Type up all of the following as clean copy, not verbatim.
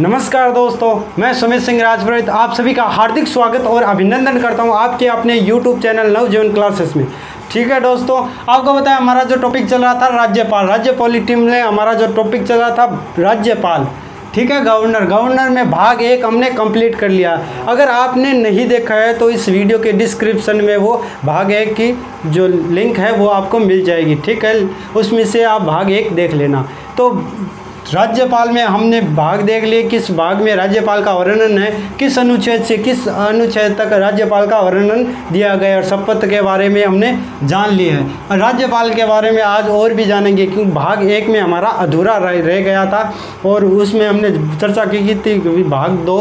नमस्कार दोस्तों, मैं सुमित सिंह राजपुरोहित आप सभी का हार्दिक स्वागत और अभिनंदन करता हूं आपके अपने YouTube चैनल नवजीवन क्लासेस में। ठीक है दोस्तों, आपको बताया हमारा जो टॉपिक चल रहा था राज्य पॉलिटी में हमारा जो टॉपिक चल रहा था राज्यपाल। ठीक है, गवर्नर में भाग 1 हमने कंप्लीट कर लिया। अगर आपने नहीं देखा है तो इस वीडियो के डिस्क्रिप्शन में वो भाग 1 की जो लिंक है वो आपको मिल जाएगी। ठीक है, उसमें से आप भाग 1 देख लेना। तो राज्यपाल में हमने भाग देख लिए, किस भाग में राज्यपाल का वर्णन है, किस अनुच्छेद से किस अनुच्छेद तक राज्यपाल का वर्णन दिया गया और शपथ के बारे में हमने जान लिया है। और राज्यपाल के बारे में आज और भी जानेंगे क्योंकि भाग 1 में हमारा अधूरा रह गया था और उसमें हमने चर्चा की थी कि भाग 2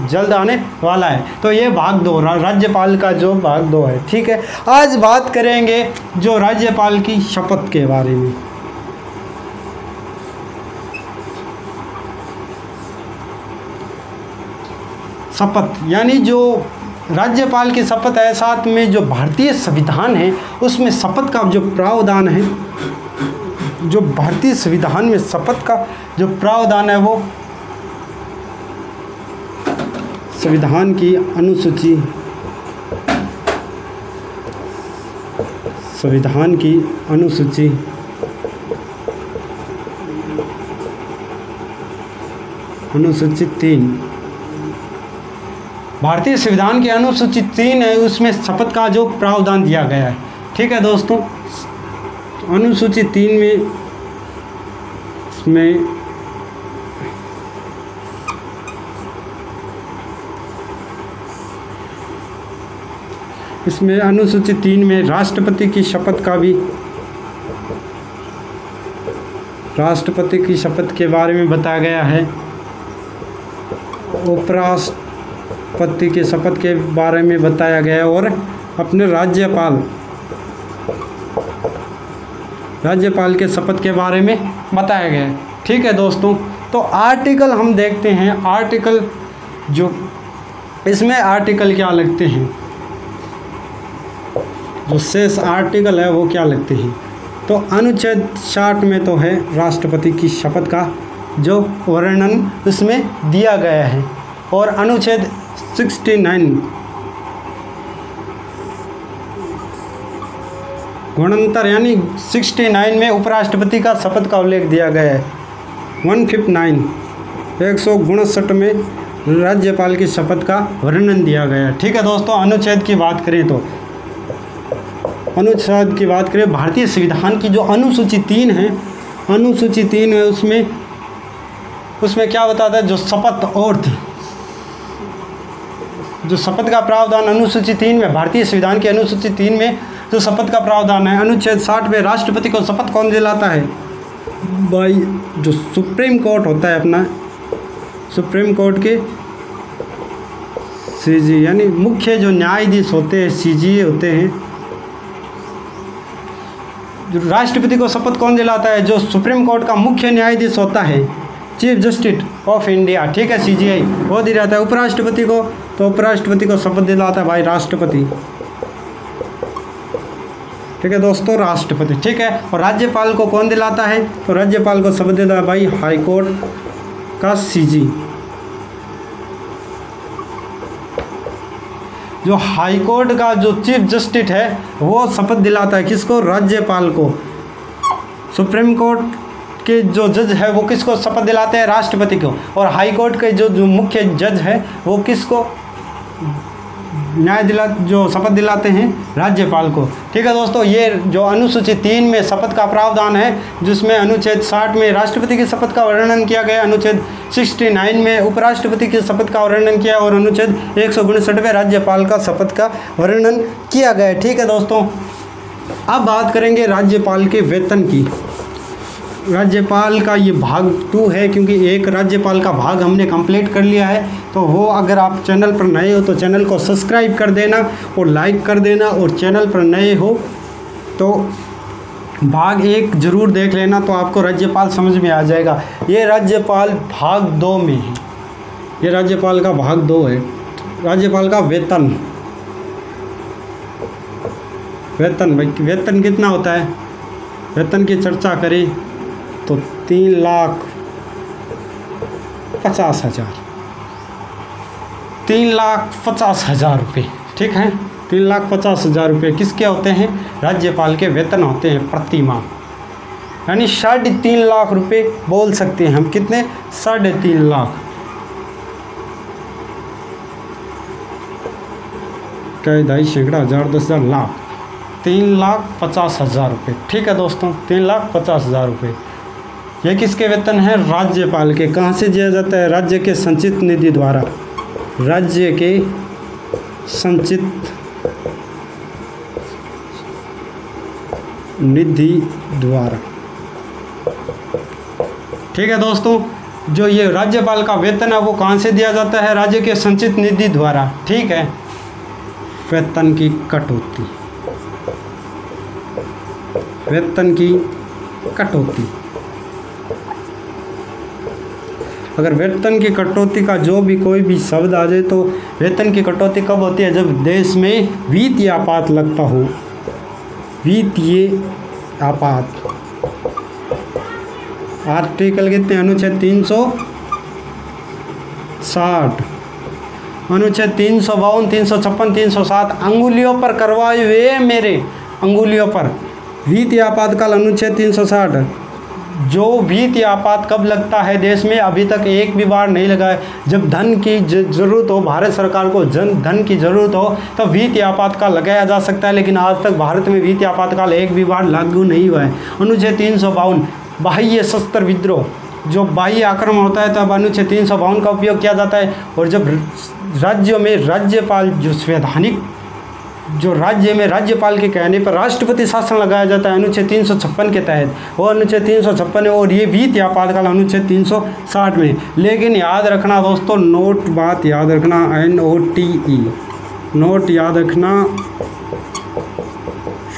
जल्द आने वाला है। तो ये भाग 2 राज्यपाल का जो भाग 2 है। ठीक है, आज बात करेंगे जो राज्यपाल की शपथ के बारे में। शपथ यानी जो राज्यपाल की शपथ है, साथ में जो भारतीय संविधान है उसमें शपथ का जो प्रावधान है, जो भारतीय संविधान में शपथ का जो प्रावधान है वो संविधान की अनुसूची अनुसूची 3 भारतीय संविधान की अनुसूची 3 है, उसमें शपथ का जो प्रावधान दिया गया है। ठीक है दोस्तों, अनुसूची 3 में इसमें अनुसूची 3 में राष्ट्रपति की शपथ के बारे में बताया गया है। उपराष्ट्रपति की शपथ के बारे में बताया गया है और अपने राज्यपाल के शपथ के बारे में बताया गया है। ठीक है दोस्तों, तो आर्टिकल हम देखते हैं। आर्टिकल जो इसमें आर्टिकल क्या लगते हैं, जो शेष आर्टिकल है वो क्या लगते हैं। तो अनुच्छेद 60 में तो है राष्ट्रपति की शपथ का जो वर्णन उसमें दिया गया है और अनुच्छेद 69 गुणंतर यानी 69 में उपराष्ट्रपति का शपथ का उल्लेख दिया गया है। 159 में राज्यपाल की शपथ का वर्णन दिया गया है। ठीक है दोस्तों, अनुच्छेद की बात करें तो भारतीय संविधान की जो अनुसूची 3 है, अनुसूची 3 है उसमें क्या बताता है, जो शपथ और थी जो शपथ का प्रावधान अनुसूची 3 में, भारतीय संविधान की अनुसूची 3 में जो शपथ का प्रावधान है। अनुच्छेद 60 में राष्ट्रपति को शपथ कौन दिलाता है भाई, जो सुप्रीम कोर्ट होता है अपना, सुप्रीम कोर्ट के सीजी यानी मुख्य जो न्यायाधीश होते हैं, सीजी होते हैं। जो राष्ट्रपति को शपथ कौन दिलाता है, जो सुप्रीम कोर्ट का मुख्य न्यायाधीश होता है, चीफ जस्टिस ऑफ इंडिया। ठीक है, सीजीआई वो दिलाता है। उपराष्ट्रपति को तो उपराष्ट्रपति को शपथ दिलाता है भाई राष्ट्रपति। ठीक है दोस्तों, राष्ट्रपति। ठीक है, और राज्यपाल को कौन दिलाता है, तो राज्यपाल को शपथ दिलाता है भाई हाई कोर्ट का सीजी। जो हाई कोर्ट का जो चीफ जस्टिस है वो शपथ दिलाता है किसको, राज्यपाल को। सुप्रीम कोर्ट के जो जज है वो किसको शपथ दिलाते हैं, राष्ट्रपति को। और हाई कोर्ट के जो मुख्य जज है वो किसको जो शपथ दिलाते हैं, राज्यपाल को। ठीक है दोस्तों, ये जो अनुसूची 3 में शपथ का प्रावधान है, जिसमें अनुच्छेद 60 में राष्ट्रपति की शपथ का वर्णन किया गया, अनुच्छेद 69 में उपराष्ट्रपति की शपथ का वर्णन किया और अनुच्छेद 159 में राज्यपाल का शपथ का वर्णन किया गया। ठीक है दोस्तों, अब बात करेंगे राज्यपाल के वेतन की। राज्यपाल का ये भाग 2 है क्योंकि एक राज्यपाल का भाग हमने कंप्लीट कर लिया है। तो वो अगर आप चैनल पर नए हो तो चैनल को सब्सक्राइब कर देना और लाइक कर देना, और चैनल पर नए हो तो भाग 1 जरूर देख लेना, तो आपको राज्यपाल समझ में आ जाएगा। ये राज्यपाल भाग 2 में है, ये राज्यपाल का भाग 2 है। राज्यपाल का वेतन भाई वेतन कितना होता है, वेतन की चर्चा करें तो 3 लाख 50,000, 3,50,000 रुपये, ठीक है। 3,50,000 रुपये किसके होते हैं? राज्यपाल के वेतन होते हैं प्रति माह, यानी 3.5 लाख रुपये बोल सकते हैं हम। कितने? 3.5 लाख। कई 2.5 सैकड़ा 1000 10,000 लाख, 3,50,000 रुपये, ठीक है दोस्तों। 3,50,000 रुपये ये किसके वेतन है? राज्यपाल के। कहाँ से दिया जाता है? राज्य के संचित निधि द्वारा, राज्य के संचित निधि द्वारा, ठीक है दोस्तों। जो ये राज्यपाल का वेतन है वो कहाँ से दिया जाता है? राज्य के संचित निधि द्वारा, ठीक है। वेतन की कटौती, वेतन की कटौती। अगर वेतन की कटौती का जो भी कोई भी शब्द आ जाए तो वेतन की कटौती कब होती है? जब देश में वित्तीय आपात लगता हो। वित्तीय आपात, आर्टिकल कितने? अनुच्छेद 360, अनुच्छेद 352, 356, 307 अंगुलियों पर करवाए हुए मेरे अंगुलियों पर। वित्तीय आपातकाल अनुच्छेद 360। जो वित्तीय आपात कब लगता है देश में? अभी तक एक भी बार नहीं लगा है। जब धन की ज़रूरत हो, भारत सरकार को धन की ज़रूरत हो, तब तो वित्तीय आपातकाल लगाया जा सकता है, लेकिन आज तक भारत में वित्तीय आपातकाल एक भी बार लागू नहीं हुआ है। अनुच्छेद 352 बाह्य सशस्त्र विद्रोह, जो बाह्य आक्रमण होता है तब अनुच्छेद 352 का उपयोग किया जाता है। और जब राज्यों में राज्यपाल, जो संवैधानिक, जो राज्य में राज्यपाल के कहने पर राष्ट्रपति शासन लगाया जाता है अनुच्छेद 356 के तहत, वो अनुच्छेद 356 है। और ये वित्तीय आपातकाल अनुच्छेद 360 में। लेकिन याद रखना दोस्तों, नोट बात याद रखना, NOTE नोट याद रखना,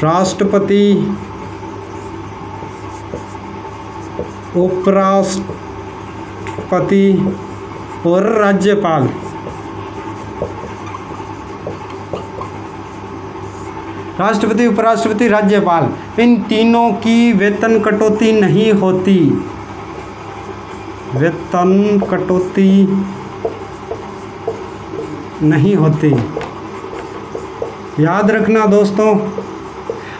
राष्ट्रपति, उपराष्ट्रपति और राज्यपाल, राष्ट्रपति, उपराष्ट्रपति, राज्यपाल, इन तीनों की वेतन कटौती नहीं होती। वेतन कटौती नहीं होती, याद रखना दोस्तों।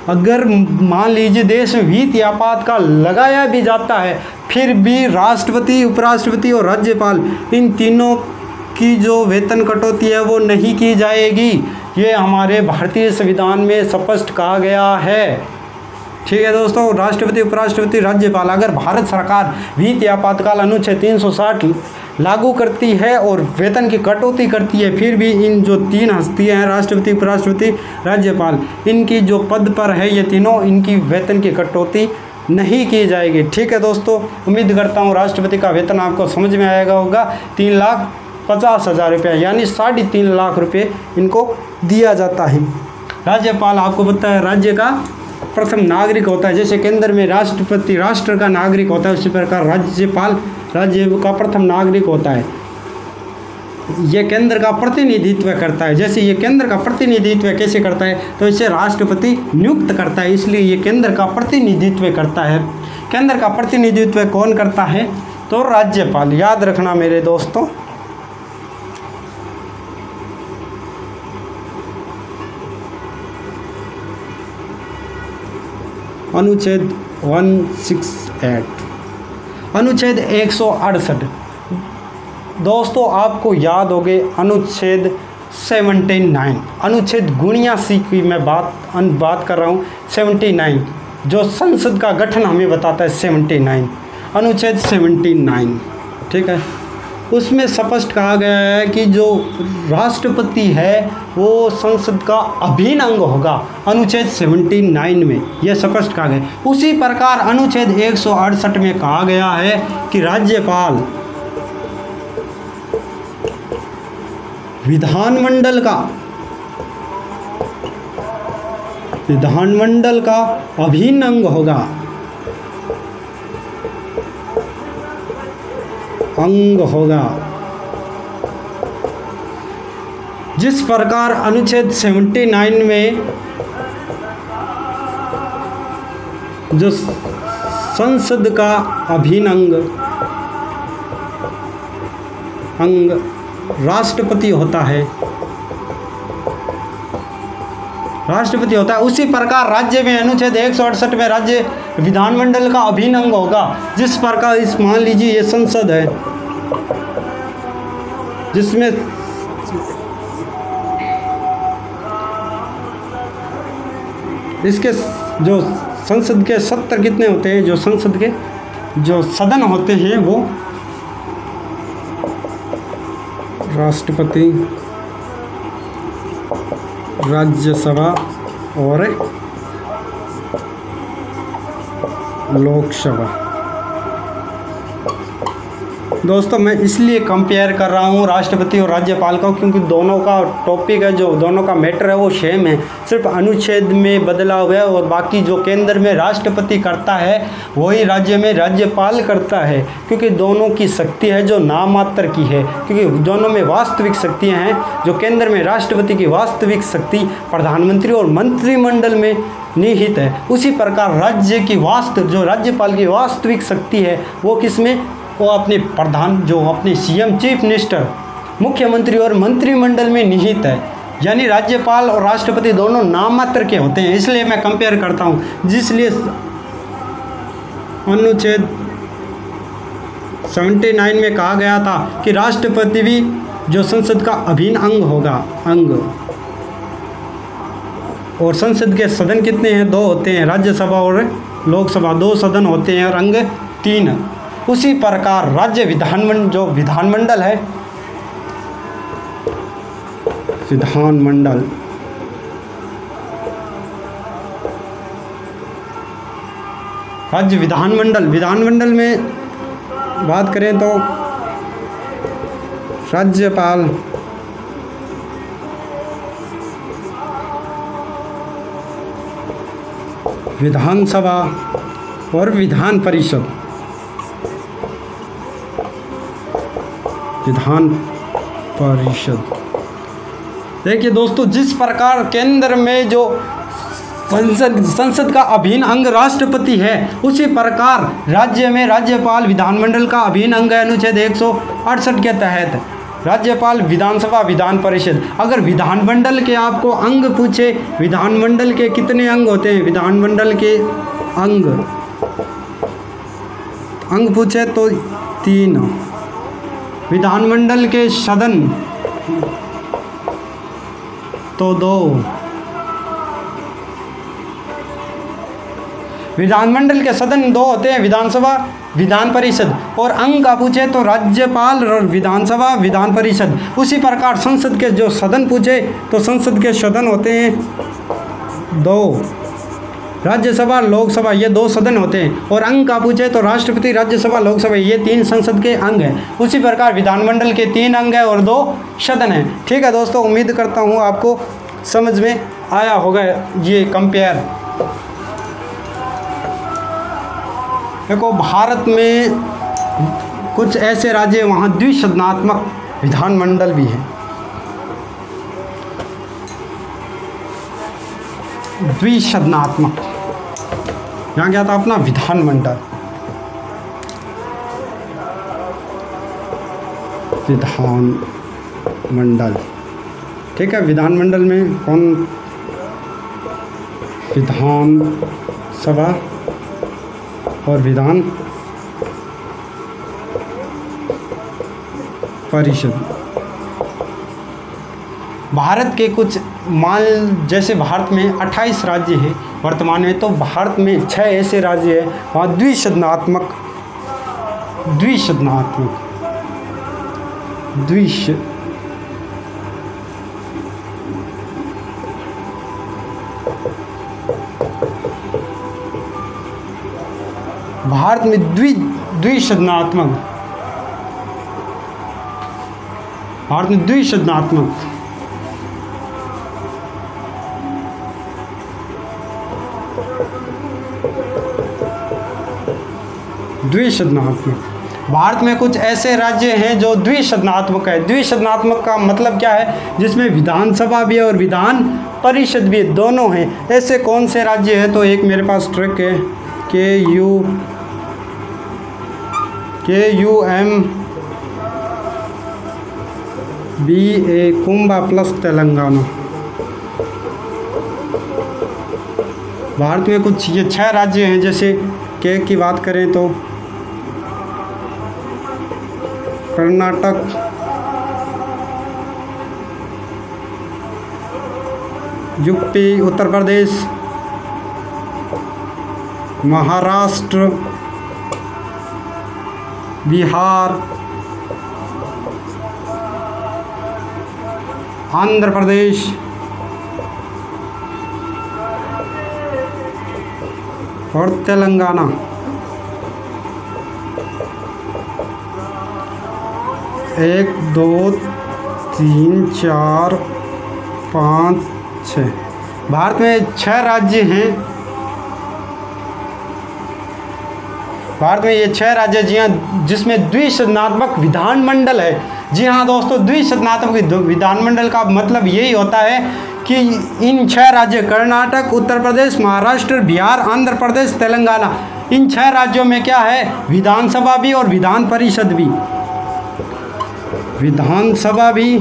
अगर मान लीजिए देश में वित्तीय आपातकाल लगाया भी जाता है, फिर भी राष्ट्रपति, उपराष्ट्रपति और राज्यपाल, इन तीनों की जो वेतन कटौती है वो नहीं की जाएगी। ये हमारे भारतीय संविधान में स्पष्ट कहा गया है, ठीक है दोस्तों। राष्ट्रपति, उपराष्ट्रपति, राज्यपाल, अगर भारत सरकार वित्तीय आपातकाल अनुच्छेद 360 लागू करती है और वेतन की कटौती करती है, फिर भी इन जो 3 हस्तियां हैं, राष्ट्रपति, उपराष्ट्रपति, राज्यपाल, इनकी जो पद पर है ये तीनों, इनकी वेतन की कटौती नहीं की जाएगी, ठीक है दोस्तों। उम्मीद करता हूँ राष्ट्रपति का वेतन आपको समझ में आएगा होगा। 3,50,000 रुपये, यानी 3.5 लाख रुपये इनको दिया जाता है। राज्यपाल आपको पता है राज्य का प्रथम नागरिक होता है। जैसे केंद्र में राष्ट्रपति राष्ट्र का नागरिक होता है, उसी प्रकार राज्यपाल राज्य का प्रथम नागरिक होता है। ये केंद्र का प्रतिनिधित्व करता है। जैसे ये केंद्र का प्रतिनिधित्व कैसे करता है? तो इसे राष्ट्रपति नियुक्त करता है, इसलिए ये केंद्र का प्रतिनिधित्व करता है। केंद्र का प्रतिनिधित्व कौन करता है? तो राज्यपाल। याद रखना मेरे दोस्तों। अनुच्छेद 168, अनुच्छेद 168 दोस्तों आपको याद होगे। अनुच्छेद 79, अनुच्छेद 79 की मैं बात कर रहा हूँ। 79 जो संसद का गठन हमें बताता है, 79 अनुच्छेद 79, ठीक है। उसमें स्पष्ट कहा गया है कि जो राष्ट्रपति है वो संसद का अभिन्न अंग होगा। अनुच्छेद 79 में यह स्पष्ट कहा गया। उसी प्रकार अनुच्छेद 168 में कहा गया है कि राज्यपाल विधानमंडल का अभिन्न अंग होगा, जिस प्रकार अनुच्छेद 79 में जो संसद का अभिन्न अंग अंग राष्ट्रपति होता है, राष्ट्रपति होता है। उसी प्रकार राज्य में अनुच्छेद 168 में राज्य विधानमंडल का अभिन्न अंग होगा। जिस प्रकार इस मान लीजिए ये संसद है, जिसमें इसके जो संसद के सत्र कितने होते हैं, जो संसद के जो सदन होते हैं वो राष्ट्रपति, राज्यसभा और लोकसभा। दोस्तों मैं इसलिए कंपेयर कर रहा हूँ राष्ट्रपति और राज्यपाल का, क्योंकि दोनों का टॉपिक है, जो दोनों का मैटर है वो सेम है, सिर्फ अनुच्छेद में बदलाव हुआ है। और बाकी जो केंद्र में राष्ट्रपति करता है वही राज्य में राज्यपाल करता है, क्योंकि दोनों की शक्ति है जो नाम मात्र की है, क्योंकि दोनों में वास्तविक शक्तियाँ हैं। जो केंद्र में राष्ट्रपति की वास्तविक शक्ति प्रधानमंत्री और मंत्रिमंडल में निहित है, उसी प्रकार राज्य की जो राज्यपाल की वास्तविक शक्ति है वो किसमें, वो अपने प्रधान जो अपने सीएम चीफ मिनिस्टर मुख्यमंत्री और मंत्रिमंडल में निहित है। यानी राज्यपाल और राष्ट्रपति दोनों नाम मात्र के होते हैं, इसलिए मैं कंपेयर करता हूँ। जिसलिए अनुच्छेद 79 में कहा गया था कि राष्ट्रपति भी जो संसद का अभिन्न अंग होगा, अंग। और संसद के सदन कितने हैं, 2 होते हैं, राज्यसभा और लोकसभा 2 सदन होते हैं और अंग 3। उसी प्रकार राज्य विधानमंडल जो विधानमंडल है, विधानमंडल राज्य विधानमंडल में बात करें तो राज्यपाल, विधानसभा और विधान परिषद। देखिए दोस्तों, जिस प्रकार केंद्र में जो संसद का अभिन्न अंग राष्ट्रपति है, उसी प्रकार राज्य में राज्यपाल विधानमंडल का अभिन्न अंग है अनुच्छेद 168 के तहत। राज्यपाल, विधानसभा, विधान परिषद। अगर विधानमंडल के आपको अंग पूछे, विधानमंडल के कितने अंग होते हैं, विधानमंडल के अंग पूछे तो 3। विधानमंडल के सदन तो 2। विधानमंडल के सदन 2 होते हैं, विधानसभा, विधान परिषद। और अंग का पूछे तो राज्यपाल, विधानसभा, विधान परिषद। उसी प्रकार संसद के जो सदन पूछे तो संसद के सदन होते हैं 2, राज्यसभा, लोकसभा, ये 2 सदन होते हैं। और अंग का पूछे तो राष्ट्रपति, राज्यसभा, लोकसभा, ये 3 संसद के अंग हैं। उसी प्रकार विधानमंडल के 3 अंग हैं और 2 सदन हैं। ठीक है दोस्तों, उम्मीद करता हूँ आपको समझ में आया होगा ये कंपेयर। देखो, भारत में कुछ ऐसे राज्य वहाँ द्विसदनात्मक विधानमंडल भी है। द्विसदनात्मक, यहाँ क्या था अपना विधानमंडल, विधानमंडल। ठीक है, विधानमंडल में कौन, विधानसभा और विधान परिषद। भारत के कुछ जैसे भारत में 28 राज्य है वर्तमान में, तो भारत में 6 ऐसे राज्य हैं वहाँ द्विसदनात्मक भारत में द्विसदनात्मक भारत में कुछ ऐसे राज्य हैं जो द्विसदनात्मक है। द्विसदनात्मक का मतलब क्या है, जिसमें विधानसभा भी है और विधान परिषद भी है, दोनों हैं। ऐसे कौन से राज्य हैं, तो एक मेरे पास ट्रिक है, KUM BA Kumbha plus Telangana. Bharat में कुछ ये 6 राज्य हैं, जैसे के की बात करें तो कर्नाटक, यूपी, उत्तर प्रदेश, महाराष्ट्र, बिहार, आंध्र प्रदेश, और तेलंगाना। एक, दो, तीन, चार, पाँच, छः। भारत में 6 राज्य हैं। भारत में ये 6 राज्य जी हाँ, जिसमें द्विसदनात्मक विधानमंडल है। जी हाँ दोस्तों, द्विसदनात्मक विधानमंडल का मतलब यही होता है कि इन 6 राज्य कर्नाटक, उत्तर प्रदेश, महाराष्ट्र, बिहार, आंध्र प्रदेश, तेलंगाना, इन 6 राज्यों में क्या है, विधानसभा भी और विधान परिषद भी। विधानसभा भी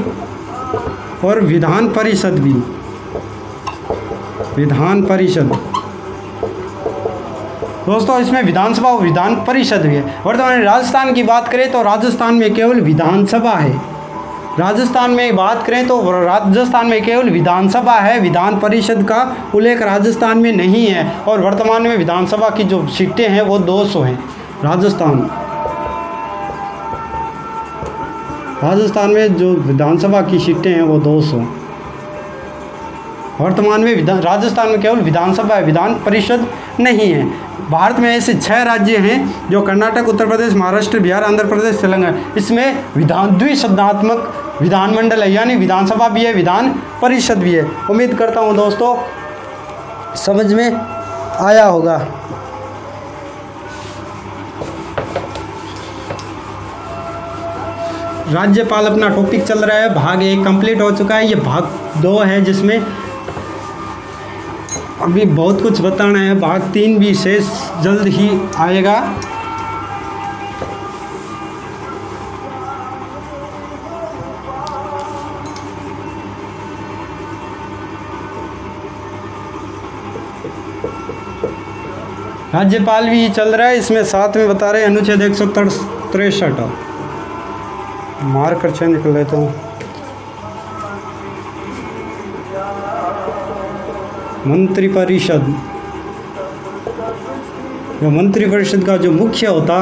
और विधान परिषद भी। विधान परिषद दोस्तों, इसमें विधानसभा और विधान परिषद भी है। वर्तमान राजस्थान की बात करें तो राजस्थान में केवल विधानसभा है। राजस्थान में बात करें तो राजस्थान में केवल विधानसभा है, विधान परिषद का उल्लेख राजस्थान में नहीं है। और वर्तमान में विधानसभा की जो सीटें हैं वो 200 हैं। राजस्थान में जो विधानसभा की सीटें हैं वो 200। वर्तमान में राजस्थान में केवल विधानसभा है, विधान परिषद नहीं है। भारत में ऐसे 6 राज्य हैं जो कर्नाटक, उत्तर प्रदेश, महाराष्ट्र, बिहार, आंध्र प्रदेश, तेलंगाना। इसमें द्विसदनात्मक विधानमंडल है, यानी विधानसभा भी है, विधान परिषद भी है। उम्मीद करता हूँ दोस्तों समझ में आया होगा। राज्यपाल अपना टॉपिक चल रहा है, भाग 1 कंप्लीट हो चुका है। ये भाग 2 है जिसमें अभी बहुत कुछ बताना है। भाग 3 भी शेष जल्द ही आएगा। राज्यपाल भी चल रहा है, इसमें साथ में बता रहे हैं अनुच्छेद 163। मार्कर चेंज कर लेता हूँ। मंत्रिपरिषद, जो मंत्रिपरिषद का जो मुख्य होता,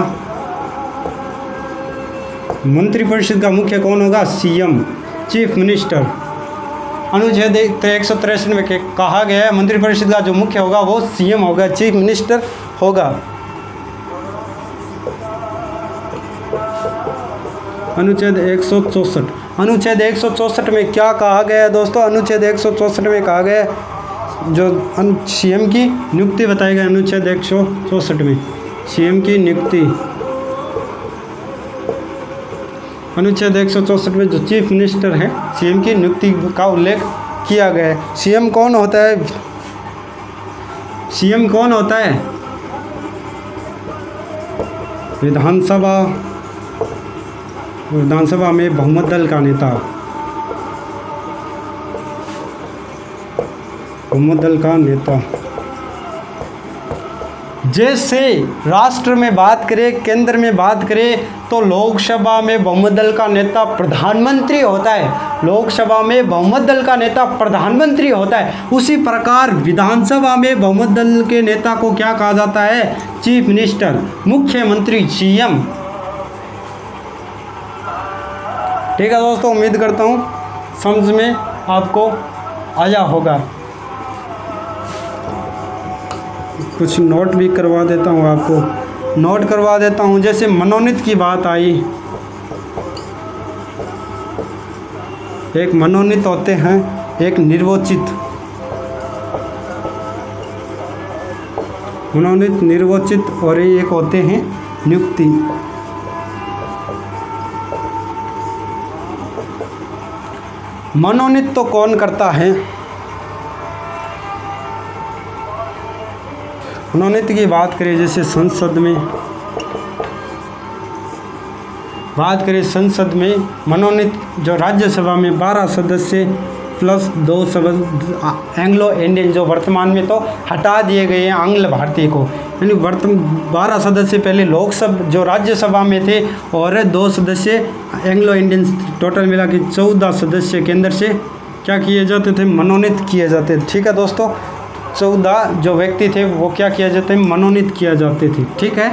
मंत्रिपरिषद का मुख्य कौन होगा, सीएम, चीफ मिनिस्टर। अनुच्छेद 163 में कहा गया है मंत्रिपरिषद का जो मुख्य होगा वो सीएम होगा, चीफ मिनिस्टर होगा। अनुच्छेद 164, अनुच्छेद 164 में क्या कहा गया है दोस्तों, अनुच्छेद 164 में कहा गया है जो सीएम की नियुक्ति बताई गई। अनुच्छेद 164 में सीएम की नियुक्ति, अनुच्छेद 164 में जो चीफ मिनिस्टर है सीएम की नियुक्ति का उल्लेख किया गया है। सीएम कौन होता है, सीएम कौन होता है, विधानसभा, विधानसभा में बहुमत दल का नेता, बहुमत दल का नेता। जैसे राष्ट्र में बात करें, केंद्र में बात करें तो लोकसभा में बहुमत दल का नेता प्रधानमंत्री होता है। लोकसभा में बहुमत दल का नेता प्रधानमंत्री होता है। उसी प्रकार विधानसभा में बहुमत दल के नेता को क्या कहा जाता है, चीफ मिनिस्टर, मुख्यमंत्री, सीएम। ठीक है दोस्तों, उम्मीद करता हूँ समझ में आपको आया होगा। कुछ नोट भी करवा देता हूँ, आपको नोट करवा देता हूँ। जैसे मनोनीत की बात आई, एक मनोनीत होते हैं, एक निर्वाचित, मनोनीत, निर्वाचित, और एक होते हैं नियुक्ति। मनोनीत तो कौन करता है, मनोनीत की बात करें जैसे संसद में, बात करें संसद में मनोनीत जो राज्यसभा में 12 सदस्य प्लस 2 सदस्य एंग्लो इंडियन, जो वर्तमान में तो हटा दिए गए हैं आंग्ल भारतीय को, यानी 12 सदस्य पहले लोकसभा जो राज्यसभा में थे और 2 सदस्य एंग्लो इंडियन, टोटल मिला के 14 सदस्य केंद्र से क्या किए जाते थे, मनोनीत किए जाते थे। ठीक है दोस्तों, 14 जो व्यक्ति थे वो क्या किया जाते हैं, मनोनीत किया जाते थे। ठीक है,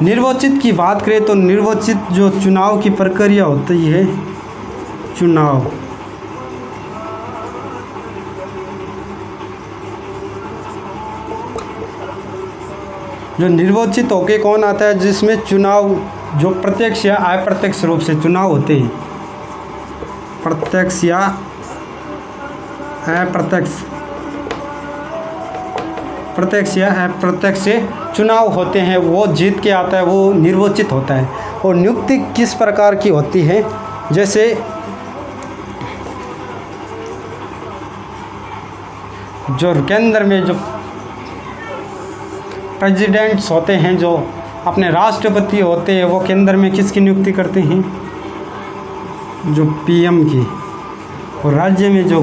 निर्वाचित की बात करें तो निर्वाचित जो चुनाव की प्रक्रिया होती है, चुनाव जो निर्वाचित होके कौन आता है, जिसमें चुनाव जो प्रत्यक्ष या अप्रत्यक्ष रूप से चुनाव होते हैं, प्रत्यक्ष या अप्रत्यक्ष, प्रत्यक्ष या अप्रत्यक्ष से चुनाव होते हैं, वो जीत के आता है, वो निर्वाचित होता है। और नियुक्ति किस प्रकार की होती है, जैसे जो केंद्र में जो प्रेसिडेंट्स होते हैं, जो अपने राष्ट्रपति होते हैं, वो केंद्र में किसकी नियुक्ति करते हैं, जो पीएम की। और राज्य में जो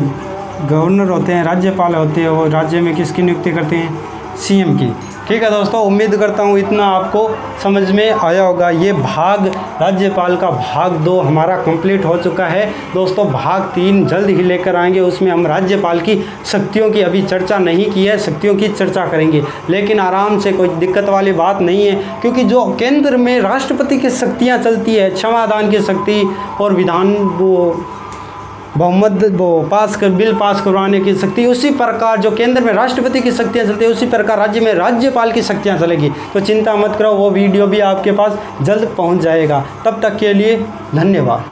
गवर्नर होते हैं, राज्यपाल होते हैं, वो राज्य में किसकी नियुक्ति करते हैं, सीएम की। ठीक है दोस्तों, उम्मीद करता हूँ इतना आपको समझ में आया होगा। ये भाग राज्यपाल का भाग 2 हमारा कंप्लीट हो चुका है दोस्तों। भाग 3 जल्द ही लेकर आएंगे, उसमें हम राज्यपाल की शक्तियों की अभी चर्चा नहीं की है, शक्तियों की चर्चा करेंगे, लेकिन आराम से, कोई दिक्कत वाली बात नहीं है, क्योंकि जो केंद्र में राष्ट्रपति की शक्तियाँ चलती है, क्षमादान की शक्ति और विधान वो बहुमत बिल पास करवाने की शक्ति, उसी प्रकार जो केंद्र में राष्ट्रपति की शक्तियाँ चलती है, उसी प्रकार राज्य में राज्यपाल की शक्तियाँ चलेगी। तो चिंता मत करो, वो वीडियो भी आपके पास जल्द पहुंच जाएगा। तब तक के लिए धन्यवाद।